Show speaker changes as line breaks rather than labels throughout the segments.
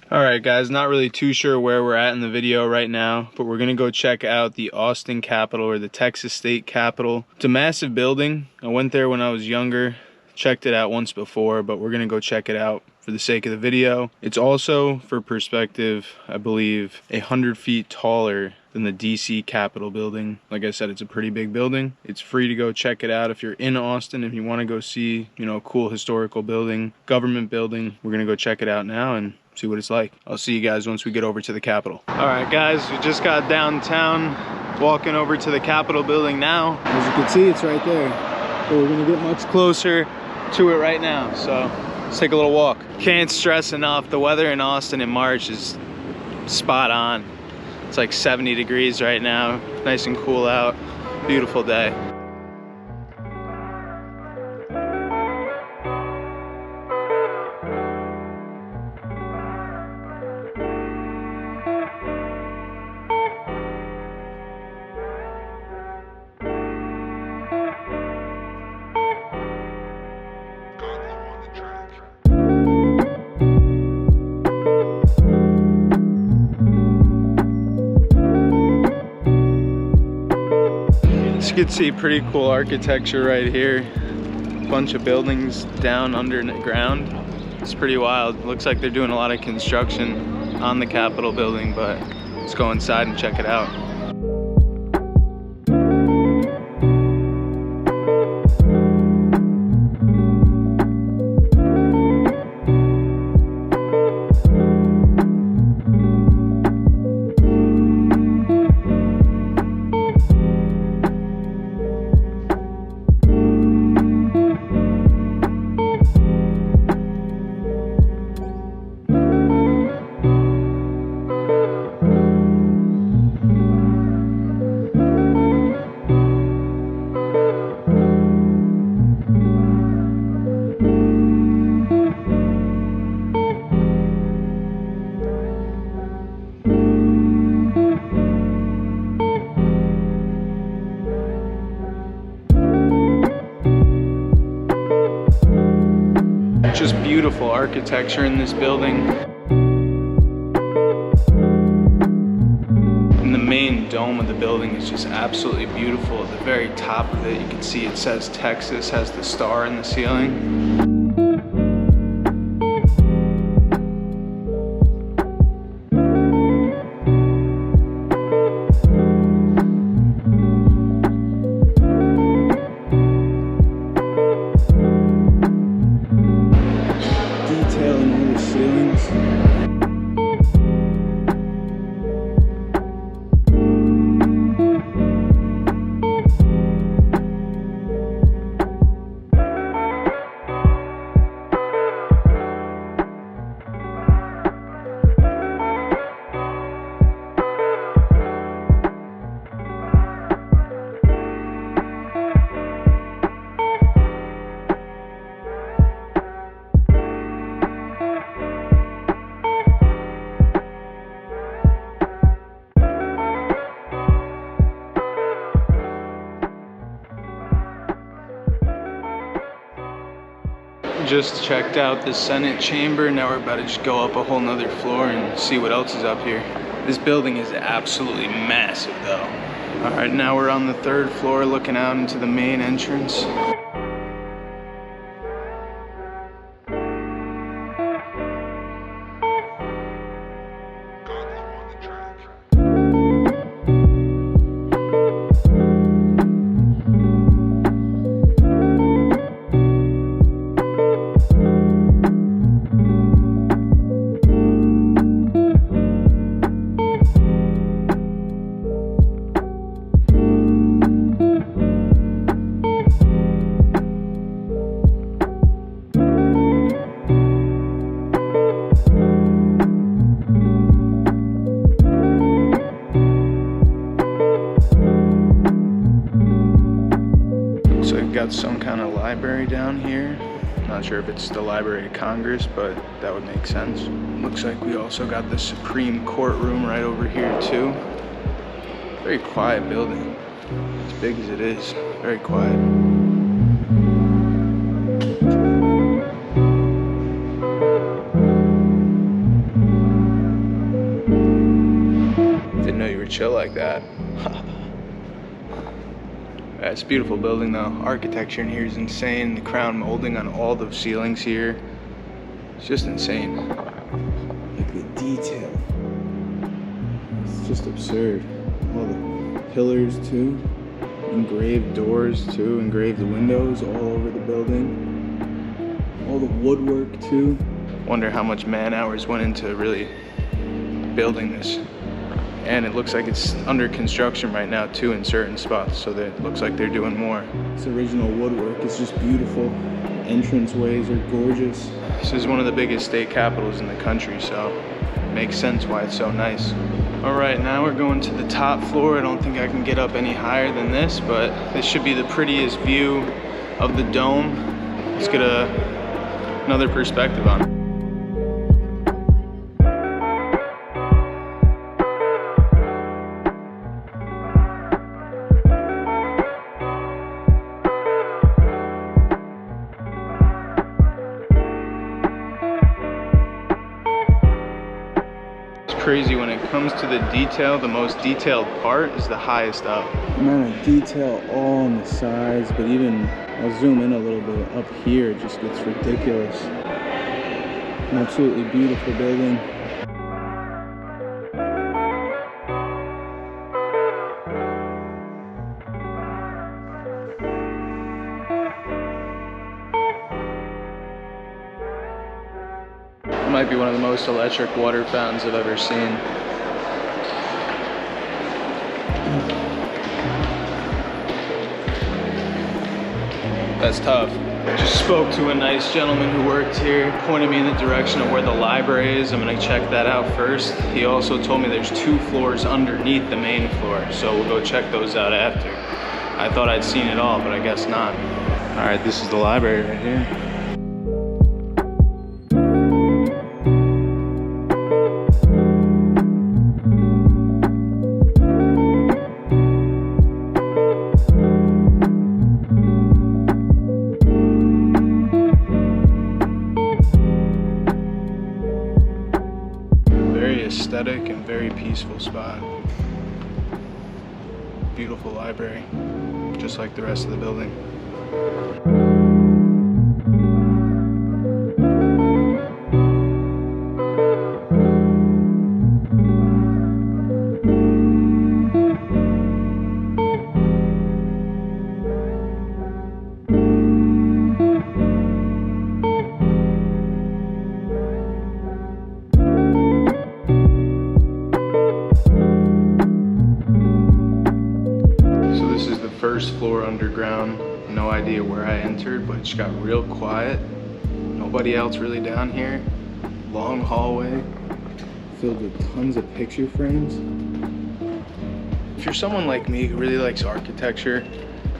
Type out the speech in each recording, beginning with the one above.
Alright guys, not really too sure where we're at in the video right now, but we're gonna go check out the Austin Capitol, or the Texas State Capitol. It's a massive building. I went there when I was younger, checked it out once before, but we're gonna go check it out for the sake of the video. It's also, for perspective, I believe 100 feet taller than the DC Capitol building. Like I said, it's a pretty big building. It's free to go check it out if you're in Austin, if you want to go see, you know, a cool historical building, government building. We're gonna go check it out now and see what it's like. I'll see you guys once we get over to the Capitol. All right guys, we just got downtown, walking over to the Capitol building now. As you can see, it's right there. But we're gonna get much closer to it right now, so let's take a little walk. Can't stress enough, the weather in Austin in March is spot on. It's like 70 degrees right now, nice and cool out, beautiful day. As you can see, pretty cool architecture right here. Bunch of buildings down underground. It's pretty wild. Looks like they're doing a lot of construction on the Capitol building, but let's go inside and check it out. Just beautiful architecture in this building. And the main dome of the building is just absolutely beautiful. At the very top of it, you can see it says Texas, has the star in the ceiling. Just checked out the Senate chamber. Now we're about to just go up a whole nother floor and see what else is up here. This building is absolutely massive though. All right, now we're on the 3rd floor looking out into the main entrance. Got some kind of library down here. Not sure if it's the Library of Congress, but that would make sense. Looks like we also got the Supreme Court room right over here too. Very quiet building. As big as it is, very quiet. ever chill like that. Yeah, it's a beautiful building though. Architecture in here is insane. The crown molding on all the ceilings here. It's just insane. Like the detail. It's just absurd. All the pillars too. Engraved doors too. Engraved windows all over the building. All the woodwork too. Wonder how much man hours went into really building this. And it looks like it's under construction right now too in certain spots, so that it looks like they're doing more. This original woodwork is just beautiful. Entranceways are gorgeous. This is one of the biggest state capitals in the country, so it makes sense why it's so nice. All right, now we're going to the top floor. I don't think I can get up any higher than this, but this should be the prettiest view of the dome. Let's get another perspective on it. Crazy when it comes to the detail. The most detailed part is the highest up. The amount of detail all on the sides, but even I'll zoom in a little bit up here, it just gets ridiculous. An absolutely beautiful building. It might be one of the most electric water fountains I've ever seen. That's tough. I just spoke to a nice gentleman who worked here, pointed me in the direction of where the library is. I'm gonna check that out first. He also told me there's 2 floors underneath the main floor, so we'll go check those out after. I thought I'd seen it all, but I guess not. All right, this is the library right here. Aesthetic and very peaceful spot. Beautiful library, just like the rest of the building. First floor underground. No idea where I entered, but it just got real quiet. Nobody else really down here. Long hallway filled with tons of picture frames. If you're someone like me who really likes architecture,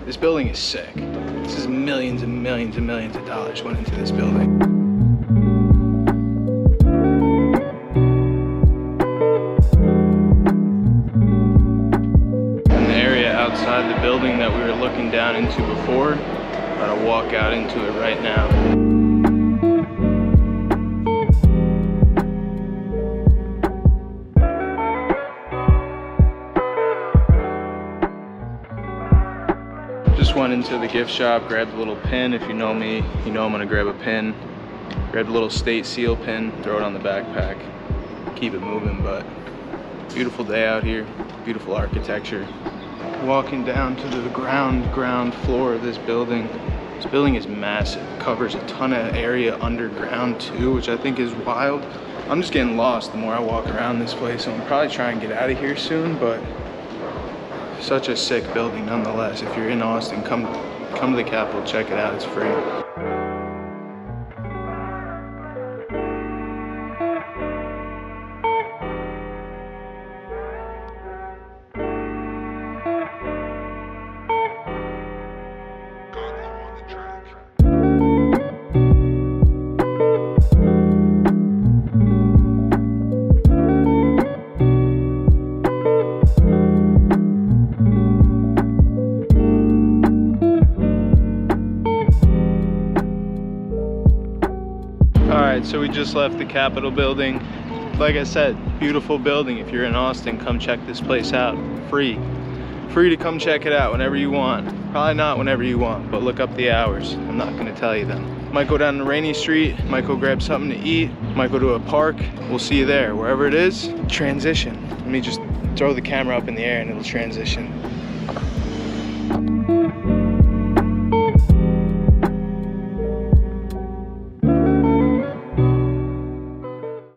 this building is sick. This is millions and millions and millions of dollars went into this building. Outside the building that we were looking down into before. About to walk out into it right now. Just went into the gift shop, grabbed a little pin. If you know me, you know I'm gonna grab a pin. Grabbed a little state seal pin, throw it on the backpack, keep it moving. But beautiful day out here, beautiful architecture. Walking down to the ground floor of this building. This building is massive. It covers a ton of area underground too, which I think is wild. I'm just getting lost the more I walk around this place, so I'm probably trying to get out of here soon, but such a sick building nonetheless. If you're in Austin, come to the Capitol, check it out, it's free. So we just left the Capitol building. like I said, beautiful building. If you're in Austin, come check this place out. Free to come check it out whenever you want. Probably not whenever you want, but look up the hours. I'm not gonna tell you them. Might go down to Rainy Street, might go grab something to eat, might go to a park. We'll see you there. Wherever it is, transition. Let me just throw the camera up in the air and it'll transition.